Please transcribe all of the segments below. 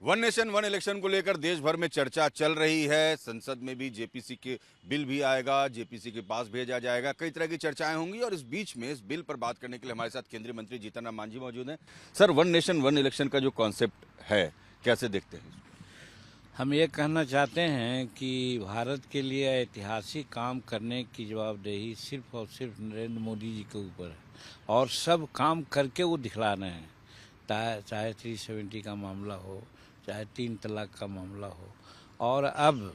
One nation one election को लेकर देश भर में चर्चा चल रही है। संसद में भी जेपीसी के बिल भी आएगा, जेपीसी के पास भेजा जाएगा, कई तरह की चर्चाएं होंगी। और इस बीच में इस बिल पर बात करने के लिए हमारे साथ केंद्रीय मंत्री जीतन राम मांझी मौजूद हैं। Sir, one nation one election का जो कॉन्सेप्ट है, कैसे देखते हैं? हम ये कहना चाहते हैं कि भारत के लिए ऐतिहासिक काम करने की जवाबदेही सिर्फ और सिर्फ नरेंद्र मोदी जी के ऊपर है और सब काम करके वो दिखला रहे हैं। चाहे 370 का मामला हो, चाहे 3 तलाक का मामला हो, और अब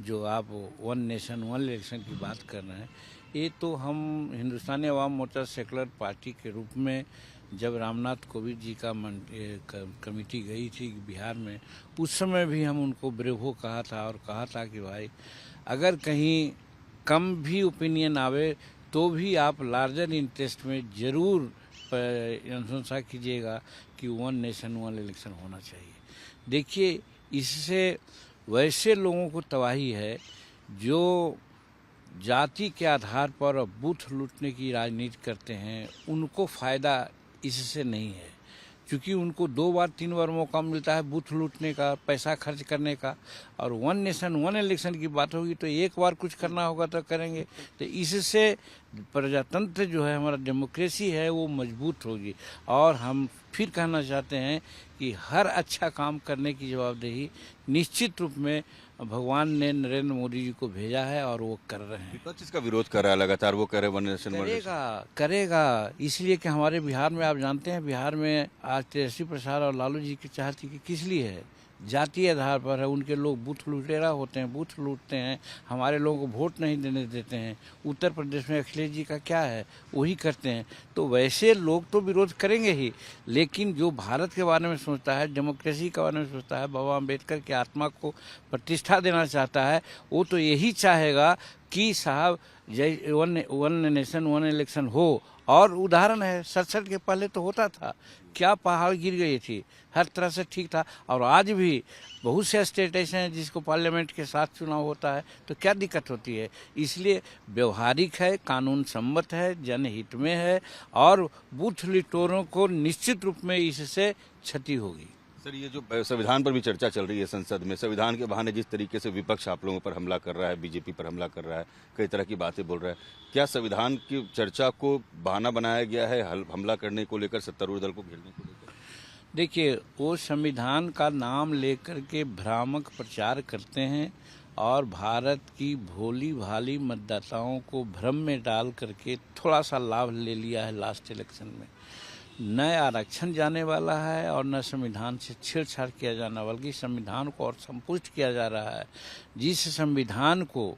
जो आप वन नेशन वन इलेक्शन की बात कर रहे हैं, ये तो हम हिंदुस्तानी अवाम मोर्चा सेकुलर पार्टी के रूप में जब रामनाथ कोविंद जी का कमेटी गई थी बिहार में, उस समय भी हम उनको ब्रेवो कहा था और कहा था कि भाई अगर कहीं कम भी ओपिनियन आवे तो भी आप लार्जर इंटरेस्ट में ज़रूर अनुशंसा कीजिएगा कि वन नेशन वन इलेक्शन होना चाहिए। देखिए, इससे वैसे लोगों को तबाही है जो जाति के आधार पर बूथ लूटने की राजनीति करते हैं, उनको फ़ायदा इससे नहीं है, क्योंकि उनको 2 बार 3 बार मौका मिलता है बूथ लूटने का, पैसा खर्च करने का। और वन नेशन वन इलेक्शन की बात होगी तो एक बार कुछ करना होगा तो करेंगे। तो इससे प्रजातंत्र जो है, हमारा डेमोक्रेसी है, वो मजबूत होगी। और हम फिर कहना चाहते हैं कि हर अच्छा काम करने की जवाबदेही निश्चित रूप में भगवान ने नरेंद्र मोदी जी को भेजा है और वो कर रहे हैं। विपक्ष इसका विरोध कर रहा है लगातार, वो कह रहे हैं वन नेशन वन करेगा करेगा इसलिए कि हमारे बिहार में आप जानते हैं, बिहार में आज तेजस्वी प्रसाद और लालू जी की चाहती कि किस लिए है, जातीय आधार पर है। उनके लोग बूथ लुटेरा होते हैं, बूथ लूटते हैं, हमारे लोगों को वोट नहीं देने देते हैं। उत्तर प्रदेश में अखिलेश जी का क्या है, वही करते हैं। तो वैसे लोग तो विरोध करेंगे ही, लेकिन जो भारत के बारे में सोचता है, डेमोक्रेसी के बारे में सोचता है, बाबा अम्बेडकर की आत्मा को प्रतिष्ठा देना चाहता है, वो तो यही चाहेगा कि साहब जय वन नेशन वन इलेक्शन हो। और उदाहरण है, 67 के पहले तो होता था, क्या पहाड़ गिर गई थी, हर तरह से ठीक था। और आज भी बहुत से स्टेट ऐसे हैं जिसको पार्लियामेंट के साथ चुनाव होता है, तो क्या दिक्कत होती है। इसलिए व्यवहारिक है, कानून सम्मत है, जनहित में है, और बूथ लिटोरों को निश्चित रूप में इससे क्षति होगी। सर, ये जो संविधान पर भी चर्चा चल रही है संसद में, संविधान के बहाने जिस तरीके से विपक्ष आप लोगों पर हमला कर रहा है, बीजेपी पर हमला कर रहा है, कई तरह की बातें बोल रहा है, क्या संविधान की चर्चा को बहाना बनाया गया है हमला करने को लेकर, सत्तारूढ़ दल को घेरने को लेकर? देखिए, वो संविधान का नाम लेकर के भ्रामक प्रचार करते हैं और भारत की भोली भाली मतदाताओं को भ्रम में डाल करके थोड़ा सा लाभ ले लिया है लास्ट इलेक्शन में। न आरक्षण जाने वाला है और न संविधान से छेड़छाड़ किया जाना, बल्कि संविधान को और संपुष्ट किया जा रहा है। जिस संविधान को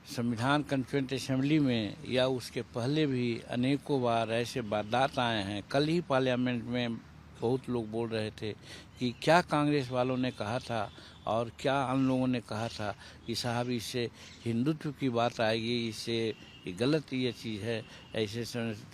संविधान कॉन्स्टिट्यूएंट असेंबली में या उसके पहले भी अनेकों बार ऐसे वारदात आए हैं। कल ही पार्लियामेंट में बहुत लोग बोल रहे थे कि क्या कांग्रेस वालों ने कहा था और क्या अन्य लोगों ने कहा था कि साहब इससे हिंदुत्व की बात आएगी, इससे ये गलत ये चीज़ है, ऐसे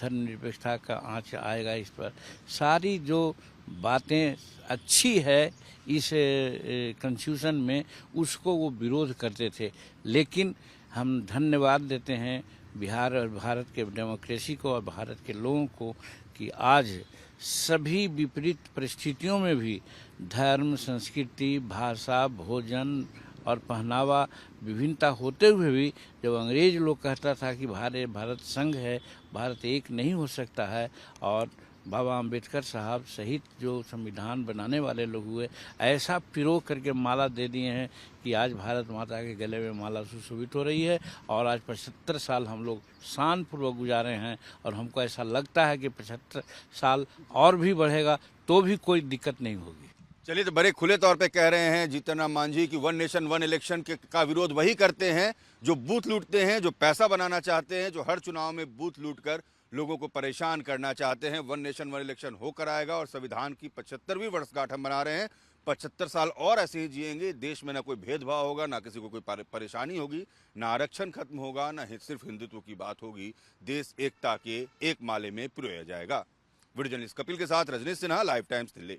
धर्मनिरपेक्षता का आँच आएगा इस पर। सारी जो बातें अच्छी है इस कॉन्स्टिट्यूशन में, उसको वो विरोध करते थे। लेकिन हम धन्यवाद देते हैं बिहार और भारत के डेमोक्रेसी को और भारत के लोगों को कि आज सभी विपरीत परिस्थितियों में भी धर्म, संस्कृति, भाषा, भोजन और पहनावा विभिन्नता होते हुए भी, जब अंग्रेज लोग कहता था कि भारत संघ है, भारत एक नहीं हो सकता है, और बाबा अम्बेडकर साहब सहित जो संविधान बनाने वाले लोग हुए, ऐसा पिरो करके माला दे दिए हैं कि आज भारत माता के गले में माला सुशोभित हो रही है। और आज 75 साल हम लोग शानपूर्वक गुजारे हैं, और हमको ऐसा लगता है कि 75 साल और भी बढ़ेगा तो भी कोई दिक्कत नहीं होगी। चलिए, तो बड़े खुले तौर पे कह रहे हैं जीतन राम मांझी कि वन नेशन वन इलेक्शन का विरोध वही करते हैं जो बूथ लूटते हैं, जो पैसा बनाना चाहते हैं, जो हर चुनाव में बूथ लूटकर लोगों को परेशान करना चाहते हैं। वन नेशन वन इलेक्शन होकर आएगा और संविधान की 75वीं वर्षगांठ हम मना रहे हैं। 75 साल और ऐसे ही जिएंगे, देश में ना कोई भेदभाव होगा, ना किसी को कोई परेशानी होगी, ना आरक्षण खत्म होगा, ना सिर्फ हिंदुत्व की बात होगी। देश एकता के एक माले में पिरोया जाएगा। वीडियो जर्नलिस्ट कपिल के साथ रजनीश सिन्हा, लाइव टाइम्स दिल्ली।